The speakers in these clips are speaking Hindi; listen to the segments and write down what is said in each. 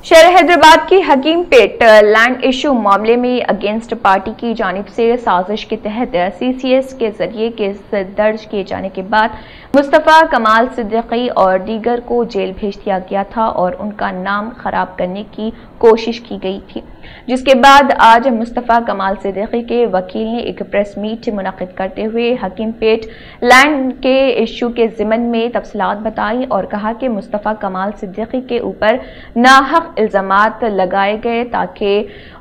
शहर हैदराबाद की हकीम पेट लैंड इशू मामले में अगेंस्ट पार्टी की जानिब से साजिश के तहत सीसीएस के जरिए केस दर्ज किए जाने के बाद मुस्तफ़ा कमाल सिद्दीकी और दीगर को जेल भेज दिया गया था और उनका नाम खराब करने की कोशिश की गई थी, जिसके बाद आज मुस्तफ़ा कमाल सिद्दीकी के वकील ने एक प्रेस मीट मुनक़िद करते हुए हकीम पेट लैंड के इशू के ज़िमन में तफसीलात बताई और कहा कि मुस्तफ़ा कमाल सिद्दीकी के ऊपर नाहक इल्ज़ामात लगाए गए ताकि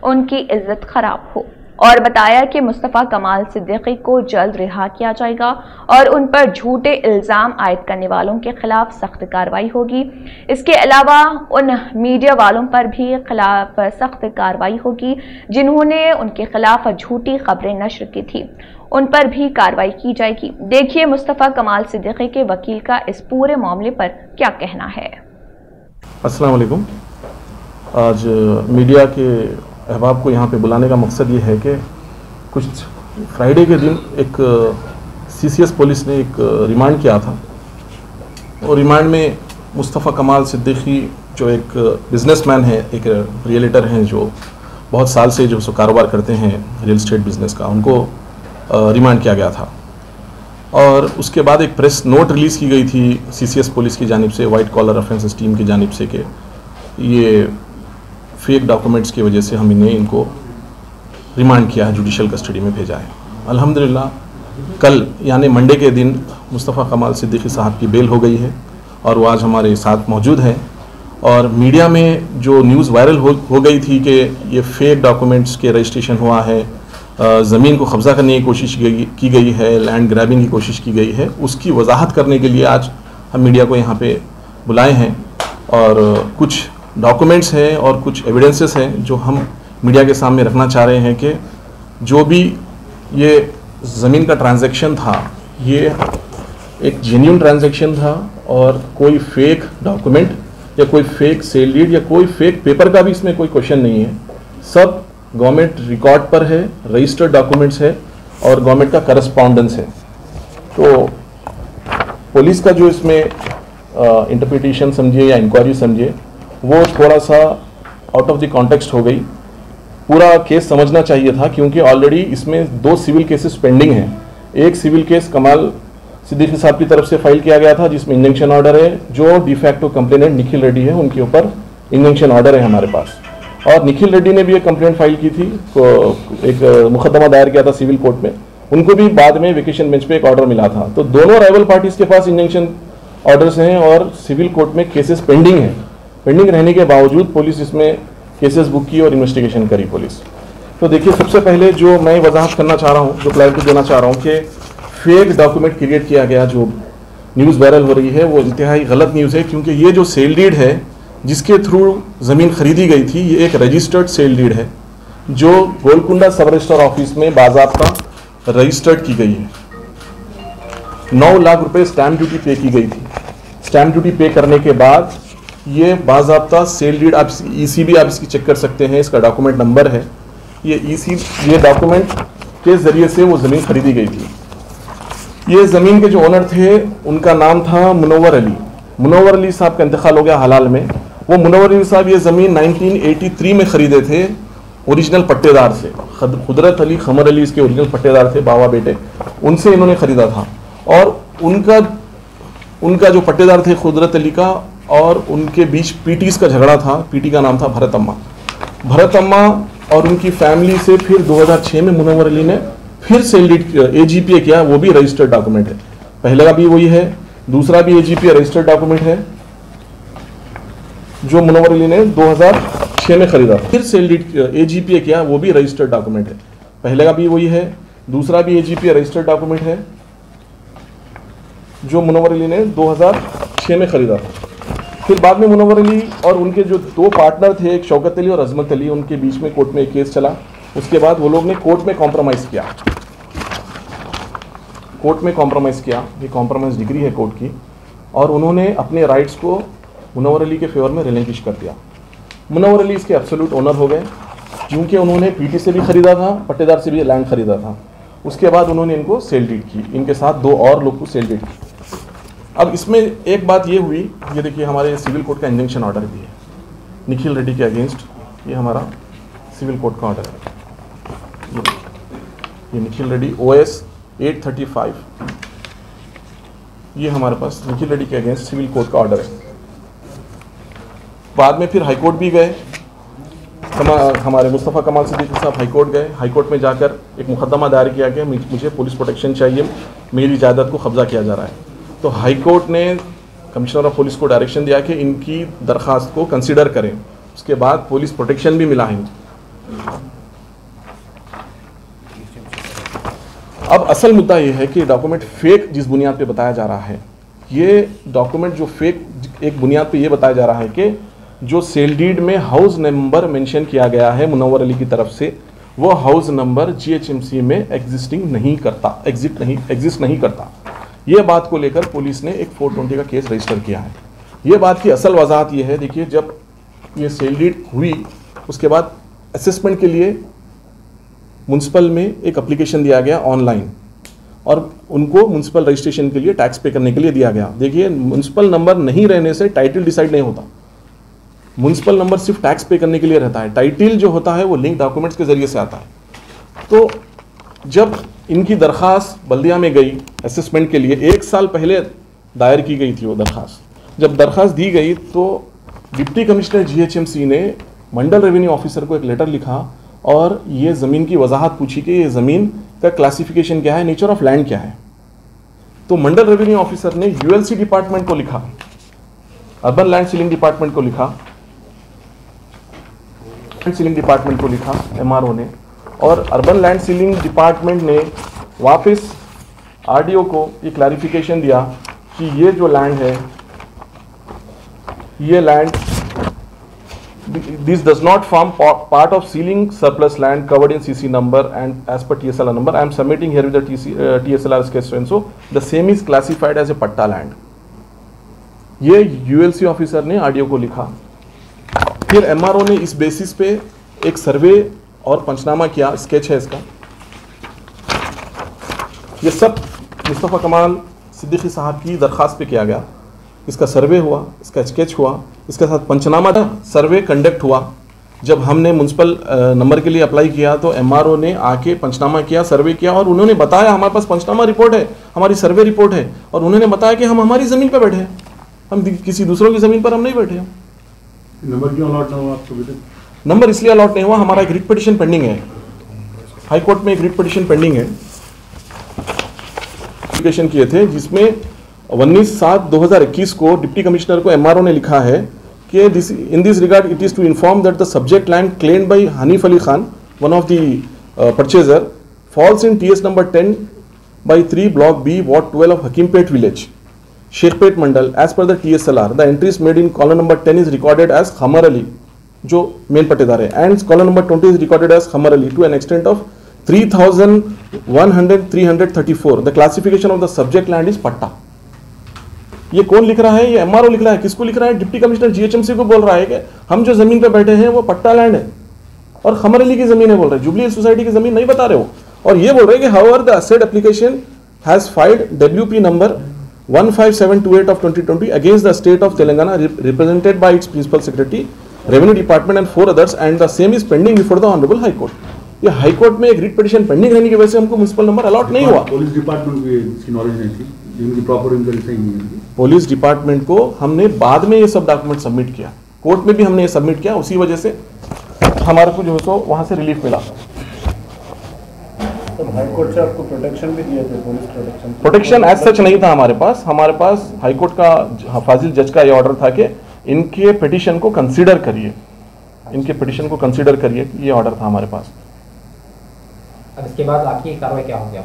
उनकी इज्जत खराब हो, और बताया कि मुस्तफ़ा कमाल सिद्दीकी को जल्द रिहा किया जाएगा और उन पर झूठे इल्ज़ाम आयद करने वालों के खिलाफ सख्त कार्रवाई होगी। इसके अलावा उन मीडिया वालों पर भी खिलाफ सख्त कार्रवाई होगी जिन्होंने उनके खिलाफ झूठी खबरें नश्र की थी, उन पर भी कार्रवाई की जाएगी। देखिए मुस्तफ़ा कमाल सिद्दीकी के वकील का इस पूरे मामले पर क्या कहना है। अस्सलाम वालेकुम। आज मीडिया के अहबाब को यहाँ पे बुलाने का मकसद ये है कि कुछ फ्राइडे के दिन एक सीसीएस पुलिस ने एक रिमांड किया था और रिमांड में मुस्तफ़ा कमाल सिद्दीकी जो एक बिजनेसमैन है, एक रियलिटर हैं जो बहुत साल से जो कारोबार करते हैं रियल एस्टेट बिजनेस का, उनको रिमांड किया गया था। और उसके बाद एक प्रेस नोट रिलीज़ की गई थी सीसीएस पुलिस की जानिब से, वाइट कॉलर ऑफेंसेस टीम की जानिब से, कि ये फेक डॉक्यूमेंट्स की वजह से हमने इनको रिमांड किया है, जुडिशल कस्टडी में भेजा है। अल्हम्दुलिल्लाह कल यानी मंडे के दिन मुस्तफ़ा कमाल सिद्दीकी साहब की बेल हो गई है और वो आज हमारे साथ मौजूद है। और मीडिया में जो न्यूज़ वायरल हो गई थी कि ये फेक डॉक्यूमेंट्स के रजिस्ट्रेशन हुआ है, ज़मीन को कब्ज़ा करने की कोशिश की गई है, लैंड ग्रैबिंग की कोशिश की गई है, उसकी वजाहत करने के लिए आज हम मीडिया को यहाँ पे बुलाए हैं। और कुछ डॉक्यूमेंट्स हैं और कुछ एविडेंसेस हैं जो हम मीडिया के सामने रखना चाह रहे हैं कि जो भी ये ज़मीन का ट्रांजैक्शन था ये एक जेन्युइन ट्रांजैक्शन था और कोई फेक डॉक्यूमेंट या कोई फेक सेल डीड या कोई फेक पेपर का भी इसमें कोई क्वेश्चन नहीं है। सब गवर्नमेंट रिकॉर्ड पर है, रजिस्टर्ड डॉक्यूमेंट्स है और गवर्नमेंट का करस्पॉन्डेंस है। तो पुलिस का जो इसमें इंटरप्रिटेशन समझिए या इंक्वायरी समझिए वो थोड़ा सा आउट ऑफ द कॉन्टेक्स्ट हो गई। पूरा केस समझना चाहिए था क्योंकि ऑलरेडी इसमें 2 सिविल केसेस पेंडिंग हैं। एक सिविल केस कमाल सिद्दीकी साहब की तरफ से फाइल किया गया था जिसमें इंजंक्शन ऑर्डर है, जो डिफैक्टो कंप्लेनेंट निखिल रेड्डी है उनके ऊपर इंजंक्शन ऑर्डर है हमारे पास। और निखिल रेड्डी ने भी एक कंप्लेंट फाइल की थी, एक मुकदमा दायर किया था सिविल कोर्ट में, उनको भी बाद में वेकेशन बेंच पे एक ऑर्डर मिला था। तो दोनों राइवल पार्टीज के पास इंजंक्शन ऑर्डर्स हैं और सिविल कोर्ट में केसेस पेंडिंग हैं। पेंडिंग रहने के बावजूद पुलिस इसमें केसेस बुक की और इन्वेस्टिगेशन करी पुलिस। तो देखिए सबसे पहले जो मैं वजाहत करना चाह रहा हूँ, जो क्लैरिटी देना चाह रहा हूँ कि फेक डॉक्यूमेंट क्रिएट किया गया, जो न्यूज़ वायरल हो रही है वो इंतहाई गलत न्यूज़ है। क्योंकि ये जो सेल डीड है जिसके थ्रू ज़मीन खरीदी गई थी ये एक रजिस्टर्ड सेल डीड है जो गोलकुंडा सब रजिस्टर ऑफिस में बाज़ाब्ता रजिस्टर्ड की गई है। 9 लाख रुपए स्टैम्प ड्यूटी पे की गई थी। स्टैम्प ड्यूटी पे करने के बाद ये बाज़ाब्ता सेल डीड, आप ईसीबी आप इसकी चेक कर सकते हैं, इसका डॉक्यूमेंट नंबर है, ये डॉक्यूमेंट के ज़रिए से वो ज़मीन खरीदी गई थी। ये ज़मीन के जो ओनर थे उनका नाम था मुनव्वर अली। मुनव्वर अली साहब का इंतकाल हो गया हाल में। वो मुनव्वर अली साहब ये ज़मीन 1983 में ख़रीदे थे ओरिजिनल पट्टेदार से। कुदरत अली खमर अली इसके ओरिजिनल पट्टेदार थे, बाबा बेटे, उनसे इन्होंने ख़रीदा था। और उनका जो पट्टेदार थे कुदरत अली का और उनके बीच पीटीस का झगड़ा था। पीटी का नाम था भरत अम्मा और उनकी फैमिली से फिर 2006 में मुनव्वर अली ने फिर सेल डीड एजीपीए किया, वो भी रजिस्टर्ड डॉक्यूमेंट है। पहले का भी वही है, दूसरा भी एजीपीए रजिस्टर्ड डॉक्यूमेंट है जो मुनव्वर अली ने 2006 में खरीदा। फिर सेल डीड एजीपीए किया, वो भी रजिस्टर्ड डॉक्यूमेंट है। पहले का भी वही है, दूसरा भी एजीपीए रजिस्टर्ड डॉक्यूमेंट है जो मुनव्वर अली ने 2006 में खरीदा था। फिर बाद में मुनव्वर अली और उनके जो 2 पार्टनर थे, एक शौकत अली और अजमत अली, उनके बीच में कोर्ट में एक केस चला। उसके बाद वो लोग ने कोर्ट में कॉम्प्रोमाइज़ किया। ये कॉम्प्रोमाइज़ डिग्री है कोर्ट की, और उन्होंने अपने राइट्स को मुनव्वर अली के फेवर में रिलिंक्विश कर दिया। मुनव्वर अली इसके एब्सोल्यूट ओनर हो गए क्योंकि उन्होंने पीटी से भी ख़रीदा था, पट्टेदार से भी लैंड ख़रीदा था। उसके बाद उन्होंने इनको सेल डीड की, इनके साथ 2 और लोग को सेल डीड की। अब इसमें एक बात ये हुई, ये देखिए हमारे सिविल कोर्ट का इंजंक्शन ऑर्डर भी है। निखिल रेड्डी के अगेंस्ट ये हमारा सिविल कोर्ट का ऑर्डर है। ये निखिल रेड्डी OS 835, ये हमारे पास निखिल रेड्डी के अगेंस्ट सिविल कोर्ट का ऑर्डर है। बाद में फिर हाईकोर्ट भी गए, हमारे मुस्तफ़ा कमाल सिद्दीकी साहब हाईकोर्ट गए। हाईकोर्ट में जाकर एक मुकदमा दायर किया गया, मुझे पुलिस प्रोटेक्शन चाहिए, मेरी जायदाद को कब्जा किया जा रहा है। तो हाईकोर्ट ने कमिश्नर ऑफ पुलिस को डायरेक्शन दिया कि इनकी दरख्वास्त को कंसिडर करें। उसके बाद पुलिस प्रोटेक्शन भी मिला है। अब असल मुद्दा यह है कि डॉक्यूमेंट फेक जिस बुनियाद पे बताया जा रहा है, ये डॉक्यूमेंट जो फेक एक बुनियाद पे ये बताया जा रहा है कि जो सेल डीड में हाउस नंबर मेंशन किया गया है मुनव्वर अली की तरफ से, वो हाउस नंबर GHMC में एग्जिस्ट नहीं करता। ये बात को लेकर पुलिस ने एक 420 का केस रजिस्टर किया है। ये बात की असल वजाहत ये है, देखिए जब ये सेल डीड हुई उसके बाद असेसमेंट के लिए म्युनिसिपल में एक एप्लीकेशन दिया गया ऑनलाइन, और उनको म्युनिसिपल रजिस्ट्रेशन के लिए टैक्स पे करने के लिए दिया गया। देखिए म्युनिसिपल नंबर नहीं रहने से टाइटल डिसाइड नहीं होता, म्युनिसिपल नंबर सिर्फ टैक्स पे करने के लिए रहता है। टाइटल जो होता है वो लिंक डॉक्यूमेंट्स के जरिए से आता है। तो जब इनकी दरख्वास्त बल्दिया में गई असेसमेंट के लिए, 1 साल पहले दायर की गई थी वो दरख्वास्त, जब दरख्वास्त दी गई तो डिप्टी कमिश्नर GHMC ने मंडल रेवेन्यू ऑफिसर को एक लेटर लिखा और ये ज़मीन की वजाहत पूछी कि ये ज़मीन का क्लासिफिकेशन क्या है, नेचर ऑफ लैंड क्या है। तो मंडल रेवेन्यू ऑफिसर ने ULC डिपार्टमेंट को लिखा, अर्बन लैंड सीलिंग डिपार्टमेंट को लिखा, सीलिंग डिपार्टमेंट को लिखा MRO ने, और अर्बन लैंड सीलिंग डिपार्टमेंट ने वापस RDO को ये क्लैरिफिकेशन दिया कि ये जो लैंड है, ये land this does not form part of ceiling surplus land covered in CC number and as per TSLR number. I am submitting here with the TSLR sketch so the same is classified as a patta land. ये ULC ऑफिसर ने RDO को लिखा। फिर MRO ने इस बेसिस पे एक सर्वे और पंचनामा किया, स्केच है इसका। ये सब मुस्तफ़ा कमाल सिद्दीकी साहब की दरख्वास्त पे किया गया। इसका सर्वे हुआ, इसका स्केच हुआ, इसके साथ पंचनामा था, सर्वे कंडक्ट हुआ। जब हमने म्युनिसिपल नंबर के लिए अप्लाई किया तो MRO ने आके पंचनामा किया, सर्वे किया, और उन्होंने बताया हमारे पास पंचनामा रिपोर्ट है, हमारी सर्वे रिपोर्ट है, और उन्होंने बताया कि हम हमारी ज़मीन पर बैठे हैं, हम किसी दूसरों की ज़मीन पर हम नहीं बैठे हैं। नंबर क्यों अलॉट नहीं हुआ आपको? नंबर इसलिए अलॉट नहीं हुआ, हमारा एक रिट पिटीशन पेंडिंग है, हाई कोर्ट में एक रिट पिटीशन पेंडिंग है। एप्लीकेशन किए थे जिसमें 19/7/2021 को डिप्टी कमिश्नर को MRO ने लिखा है कि in this regard it is to inform that the subject land claimed by Hanif Ali Khan, one of the purchaser, falls in TS number 10/3 block B ward 12 of Hakimpet village, Shaikpet mandal. As per the TSLR the entries made in column number 10 is recorded as Khamar Ali, जो मेन पट्टेदार है, and column number 20 is recorded as Khamar Ali to an extent of 3,334। The classification of the subject land is पट्टा। ये कौन लिख रहा है? ये MRO लिख रहा है। किसको लिख रहा है? डिप्टी कमिश्नर GHMC को बोल रहा है कि हम जो जमीन पे बैठे हैं वो पट्टा लैंड है और खमर अली की जमीन है, बोल रहे हैं। जुबली सोसाइटी की जमीन नहीं बता रहे हो, और ये बोल रहे हैं कि however the asset application has filed WP number 15728 of 2020 against the state of Telangana represented by its principal secretary, revenue department and 4 others, and the same is pending before the honorable high court। ये हाई कोर्ट में एक रिट पिटीशन पेंडिंग रहने की वजह से हमको म्युनिसिपल नंबर अलॉट नहीं हुआ। पुलिस डिपार्टमेंट को इसकी नॉलेज नहीं थी, जिनकी प्रॉपर इनकम सही नहीं है। पुलिस डिपार्टमेंट को हमने बाद में ये सब डॉक्यूमेंट सबमिट किया, कोर्ट में भी हमने ये सबमिट किया, उसी वजह से हमारे को जो है सो वहाँ से रिलीफ मिला। हाई कोर्ट से आपको प्रोटेक्शन भी दिए थे, police protection? Protection as such नहीं था हमारे पास। हमारे पास हाई कोर्ट का फाजिल जज का ये ऑर्डर था कि इनके पिटीशन को कंसीडर करिए, इनके पिटीशन को कंसीडर करिए, ये ऑर्डर था हमारे पास। अब इसके बाद आपकी कार्रवाई क्या होगी?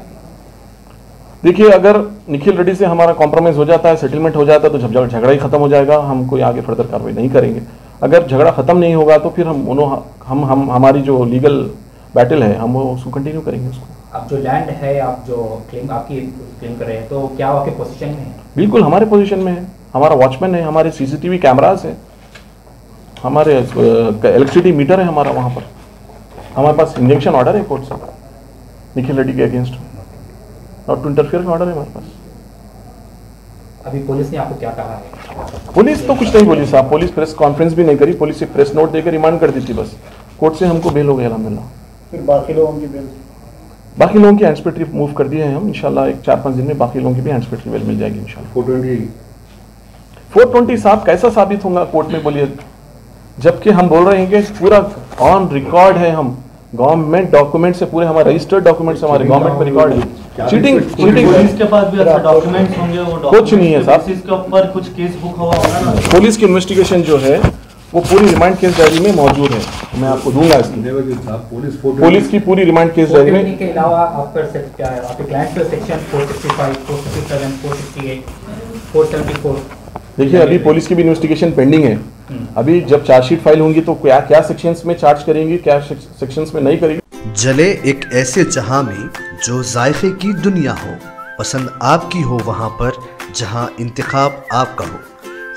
देखिए, अगर निखिल रेड्डी से हमारा कॉम्प्रोमाइज हो जाता है, सेटलमेंट हो जाता है, तो झगड़ा ही खत्म हो जाएगा, हम कोई आगे फर्दर कार्रवाई नहीं करेंगे। अगर झगड़ा खत्म नहीं होगा तो फिर हम हमारी जो लीगल बैटल है हम उसको कंटिन्यू करेंगे। उसको अब जो लैंड है, आप जो क्लेम कर रहे हैं, तो क्या आपके पोजीशन में है? बिल्कुल हमारे पोजीशन में है, हमारा वॉचमैन है, हमारे CCTV कैमरास है, हमारे इलेक्ट्रिसिटी मीटर है हमारा वहाँ पर, हमारे पास इंजंक्शन ऑर्डर है कोर्ट से निखिल रेड्डी के अगेंस्ट, नॉट टू इंटरफियर का ऑर्डर है हमारे पास। अभी पुलिस ने आपको क्या कहा है? पुलिस तो कुछ नहीं बोली साहब, पुलिस प्रेस कॉन्फ्रेंस भी नहीं करी, पुलिस एक प्रेस नोट देकर रिमांड कर दी थी बस। कोर्ट से हमको बेल हो गया अल्हम्दुलिल्लाह। फिर बाकी लोगों की बेल? बाकी लोगों की एंटिसिपेटरी मूव कर दिए हैं हम, इंशाल्लाह एक 4-5 दिन में बाकी लोगों की भी एंटिसिपेटरी बेल मिल जाएगी इंशाल्लाह। 420 साहब कैसा साबित होगा कोर्ट में बोलिए, जबकि हम बोल रहे हैं कि पूरा ऑन रिकॉर्ड है, हम गवर्नमेंट डॉक्यूमेंट से पूरे हमारे रजिस्टर्ड डॉक्यूमेंट्स हमारे गवर्नमेंट पर रिकॉर्ड है। चीटिंग पुलिस के पास भी ऐसे डॉक्यूमेंट्स होंगे, वो कुछ नहीं है साहब, इसके ऊपर कुछ केस बुक हुआ होगा ना। पुलिस की इन्वेस्टिगेशन जो है वो पूरी रिमांड केस डायरी में मौजूद है, मैं आपको दूंगा इसकी, पुलिस की पूरी रिमांड केस डायरी में। के अलावा आप पर क्या है, आपके क्लाइंट पर सेक्शन 465, 467, 468, 474? देखिए अभी पुलिस की भी इन्वेस्टिगेशन पेंडिंग है, अभी जब चार्जशीट फाइल होंगी तो क्या क्या सेक्शंस में चार्ज करेंगी, क्या सेक्शंस में नहीं करेंगी। जले एक ऐसे जहां में जो जायके की दुनिया हो, पसंद आपकी हो वहां पर जहां इंतखाब आपका हो।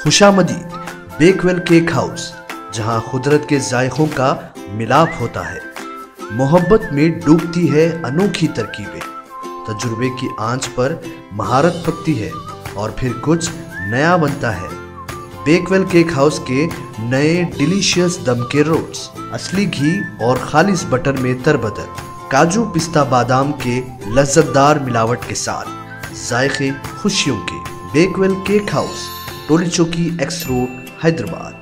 खुशामदीद बेकवेल केक हाउस, जहां कुदरत के जायकों का मिलाप होता है, मोहब्बत में डूबती है अनोखी तरकीबें, तजुर्बे की आंच पर महारत पकती है और फिर कुछ नया बनता है। बेकवेल केक हाउस के नए डिलीशियस दम के रोल्स, असली घी और खालिस बटर में तरबतर, काजू पिस्ता बादाम के लज्जतदार मिलावट के साथ जायके खुशियों के। बेकवेल केक हाउस, टोली चौकी, एक्स रोड, हैदराबाद।